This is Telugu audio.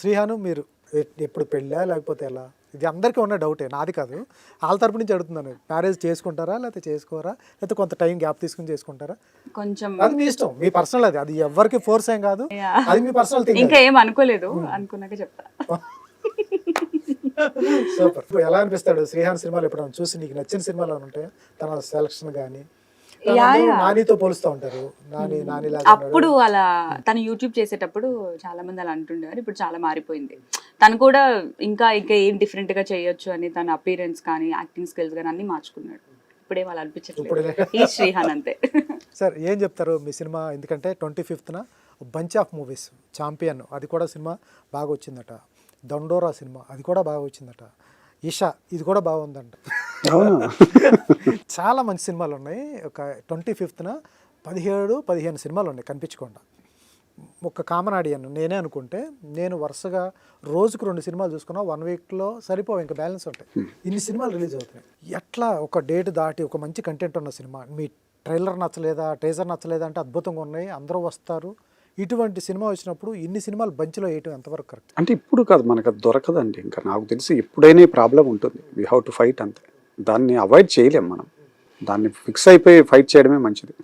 శ్రీహాను మీరు ఎప్పుడు పెళ్ళా లేకపోతే ఎలా? ఇది అందరికీ ఉన్న డౌటే, నాది కాదు. వాళ్ళ తరపు నుంచి అడుగుతున్నాను. మ్యారేజ్ చేసుకుంటారా లేకపోతే చేసుకోరా, లేకపోతే కొంత టైం గ్యాప్ తీసుకుని చేసుకుంటారా? కొంచెం అది మీ ఇష్టం, మీ పర్సనల్, అది ఎవరికి ఫోర్స్ ఏం కాదు, అది మీ పర్సనల్ థింగ్. ఇంకా ఏం అనుకోలేదు, అనుకున్నాక చెప్తా. సూపర్. ఎలా అనిపిస్తాడు శ్రీహాన్ సినిమాలు ఎప్పుడైనా చూసి నీకు నచ్చిన సినిమాలు ఏమైనా ఉంటాయా? తన సెలక్షన్ కానీ నానితో పోలుస్తూ ఉంటారు, నాని అప్పుడు అలా తను యూట్యూబ్ చేసేటప్పుడు చాలా మంది అలా అంటుండేవారు. ఇప్పుడు చాలా మారిపోయింది. తను కూడా ఇంకా ఇంకా ఏం డిఫరెంట్ గా చేయొచ్చు అని తన అపీరెన్స్ కానీ యాక్టింగ్ స్కిల్స్ కానీ అన్ని మార్చుకున్నాడు. ఇప్పుడేం అలా అనిపించట్లేదు. ఈ శ్రీహాన్ అంతే. సార్ ఏం చెప్తారు మీ సినిమా? ఎందుకంటే 25th bunch of movies champion, అది కూడా సినిమా బాగా వచ్చిందట. దండోరా సినిమా, అది కూడా బాగా వచ్చిందట. ఈషా, ఇది కూడా బాగుందంట. చాలా మంచి సినిమాలు ఉన్నాయి. ఒక 25th 17-15 సినిమాలు ఉన్నాయి కనిపించకుండా. ఒక కామన్ ఆడియన్ నేనే అనుకుంటే, నేను వరుసగా రోజుకు 2 సినిమాలు చూసుకున్నా 1 వీక్లో సరిపోవు, ఇంకా బ్యాలెన్స్ ఉంటాయి. ఇన్ని సినిమాలు రిలీజ్ అవుతాయి. ఎట్లా ఒక డేట్ దాటి ఒక మంచి కంటెంట్ ఉన్న సినిమా, మీ ట్రైలర్ నచ్చలేదా, టీజర్ నచ్చలేదా అంటే అద్భుతంగా ఉన్నాయి, అందరూ వస్తారు, ఇటువంటి సినిమా వచ్చినప్పుడు ఇన్ని సినిమాలు బంచ్లో వేయటం ఎంతవరకు కరెక్ట్? అంటే ఇప్పుడు కాదు, మనకు అది దొరకదండి. ఇంకా నాకు తెలిసి ఎప్పుడైనా ఈ ప్రాబ్లం ఉంటుంది. వీ హ్యావ్ టు ఫైట్ అంతే. దాన్ని అవాయిడ్ చేయలేం మనం. దాన్ని ఫిక్స్ అయిపోయి ఫైట్ చేయడమే మంచిది.